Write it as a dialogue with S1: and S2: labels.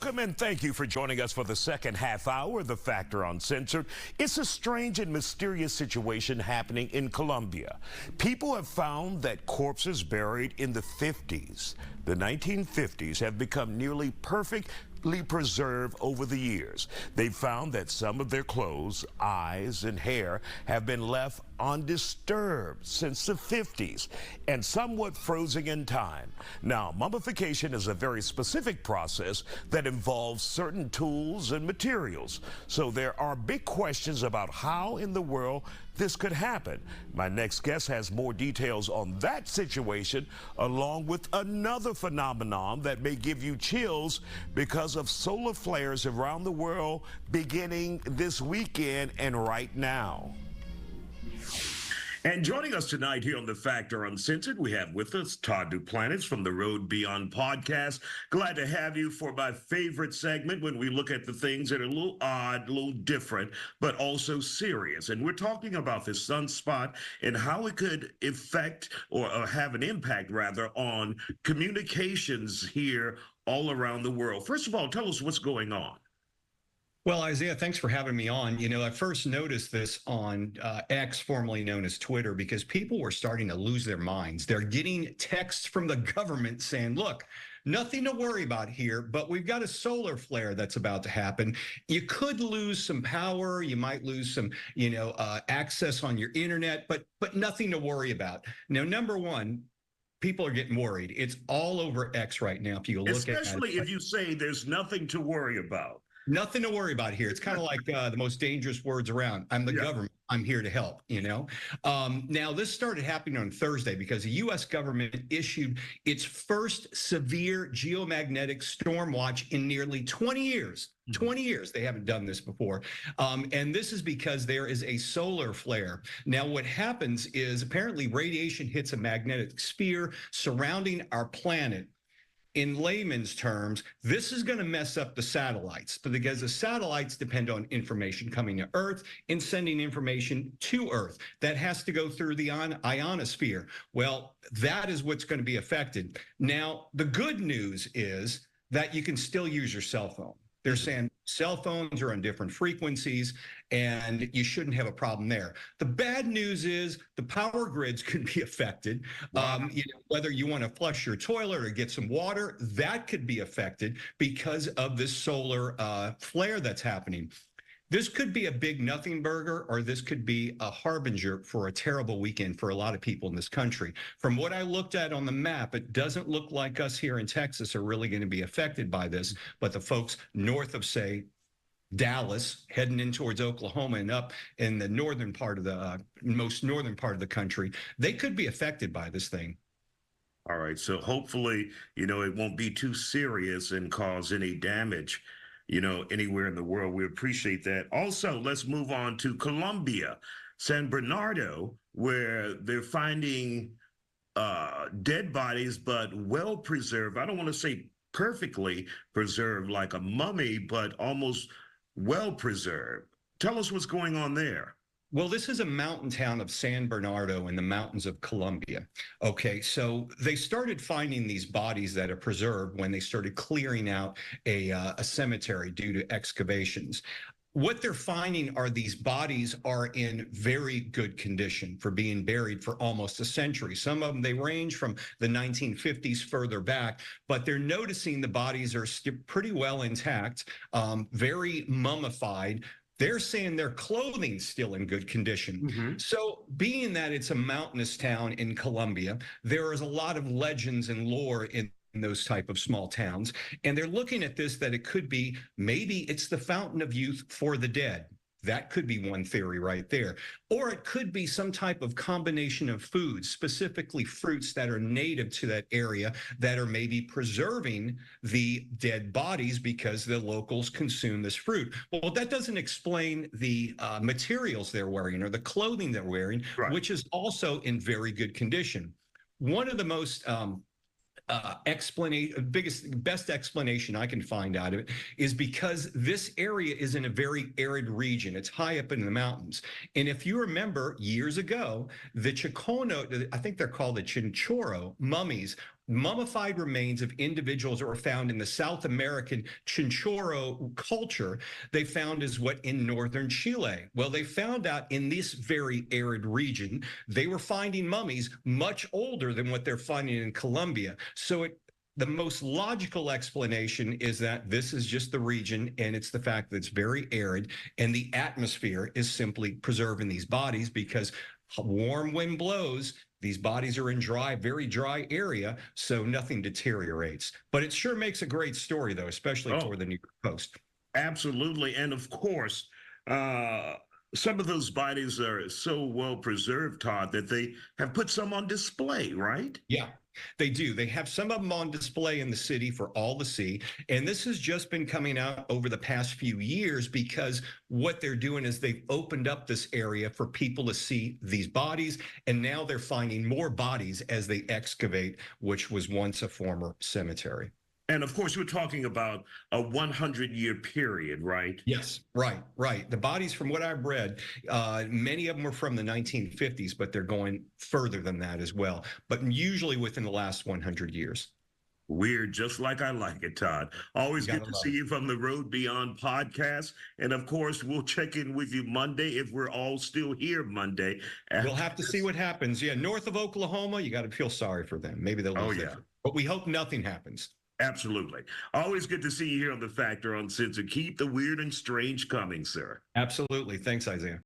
S1: Welcome and thank you for joining us for the second half hour of The Factor Uncensored. It's a strange and mysterious situation happening in Colombia. People have found that corpses buried in the 50s, the 1950s, have become nearly perfectly preserved over the years. They've found that some of their clothes, eyes, and hair have been left undisturbed since the 50s and somewhat frozen in time. Now, mummification is a very specific process that involves certain tools and materials. So there are big questions about how in the world this could happen. My next guest has more details on that situation, along with another phenomenon that may give you chills because of solar flares around the world beginning this weekend and right now. And joining us tonight here on The Factor Uncensored, we have with us Todd Duplantis from the Road Beyond podcast. Glad to have you for my favorite segment when we look at the things that are a little odd, a little different, but also serious. And we're talking about this sunspot and how it could affect or have an impact, rather, on communications here all around the world. First of all, tell us what's going on.
S2: Well, Isaiah, thanks for having me on. You know, I first noticed this on X, formerly known as Twitter, because people were starting to lose their minds. They're getting texts from the government saying, look, nothing to worry about here, but we've got a solar flare that's about to happen. You could lose some power. You might lose some, access on your internet, but nothing to worry about. Now, number one, people are getting worried. It's all over X right now. If you look at it,
S1: especially if you say there's nothing to worry about.
S2: Nothing to worry about here. It's kind of like the most dangerous words around. I'm the government. I'm here to help, Now, this started happening on Thursday because the U.S. government issued its first severe geomagnetic storm watch in nearly 20 years. 20 years. They haven't done this before. And this is because there is a solar flare. Now, what happens is apparently radiation hits a magnetic sphere surrounding our planet. In layman's terms, this is going to mess up the satellites because the satellites depend on information coming to Earth and sending information to Earth. That has to go through the ionosphere. Well, that is what's going to be affected. Now, the good news is that you can still use your cell phone. They're saying cell phones are on different frequencies and you shouldn't have a problem there. The bad news is the power grids can be affected. Wow. Whether you want to flush your toilet or get some water, that could be affected because of this solar flare that's happening. This could be a big nothing burger, or this could be a harbinger for a terrible weekend for a lot of people in this country. From what I looked at on the map, it doesn't look like us here in Texas are really going to be affected by this, but the folks north of, say, Dallas, heading in towards Oklahoma and up in the northern part of the most northern part of the country, they could be affected by this thing.
S1: All right. So hopefully, it won't be too serious and cause any damage, anywhere in the world. We appreciate that. Also, let's move on to Colombia, San Bernardo, where they're finding dead bodies, but well preserved. I don't want to say perfectly preserved like a mummy, but almost well preserved. Tell us what's going on there.
S2: Well, this is a mountain town of San Bernardo in the mountains of Colombia. Okay, so they started finding these bodies that are preserved when they started clearing out a cemetery due to excavations. What they're finding are these bodies are in very good condition for being buried for almost a century. Some of them, they range from the 1950s further back, but they're noticing the bodies are pretty well intact, very mummified. They're saying their clothing's still in good condition. Mm-hmm. So being that it's a mountainous town in Colombia, there is a lot of legends and lore in those type of small towns. And they're looking at this, that it could be, maybe it's the fountain of youth for the dead. That could be one theory right there. Or it could be some type of combination of foods, specifically fruits that are native to that area that are maybe preserving the dead bodies because the locals consume this fruit. Well, that doesn't explain the materials they're wearing or the clothing they're wearing, right, which is also in very good condition. One of the most best explanation I can find out of it is because this area is in a very arid region. It's high up in the mountains. And if you remember years ago, the Chicono, I think they're called the Chinchorro mummies, mummified remains of individuals that were found in the South American Chinchorro culture. They found is what in northern Chile. Well, they found out in this very arid region, they were finding mummies much older than what they're finding in Colombia. So the most logical explanation is that this is just the region, and it's the fact that it's very arid, and the atmosphere is simply preserving these bodies because warm wind blows. These bodies are in very dry area, so nothing deteriorates. But it sure makes a great story, though, especially for the New York Post.
S3: Absolutely. And of course, some of those bodies are so well preserved, Todd, that they have put some on display, right?
S2: Yeah. They do. They have some of them on display in the city for all to see. And this has just been coming out over the past few years because what they're doing is they've opened up this area for people to see these bodies. And now they're finding more bodies as they excavate, which was once a former cemetery.
S3: And of course, we're talking about a 100-year period, right?
S2: Yes, right. The bodies, from what I've read, many of them were from the 1950s, but they're going further than that as well, but usually within the last 100 years.
S3: Weird, just like I like it, Todd. Always good to see you from the Road Beyond podcast. And of course, we'll check in with you Monday if we're all still here Monday.
S2: We'll have to see what happens. Yeah, north of Oklahoma, you got to feel sorry for them. Maybe they'll lose it. But we hope nothing happens.
S3: Absolutely. Always good to see you here on The Factor Uncensored. Keep the weird and strange coming, sir.
S2: Absolutely. Thanks, Isaiah.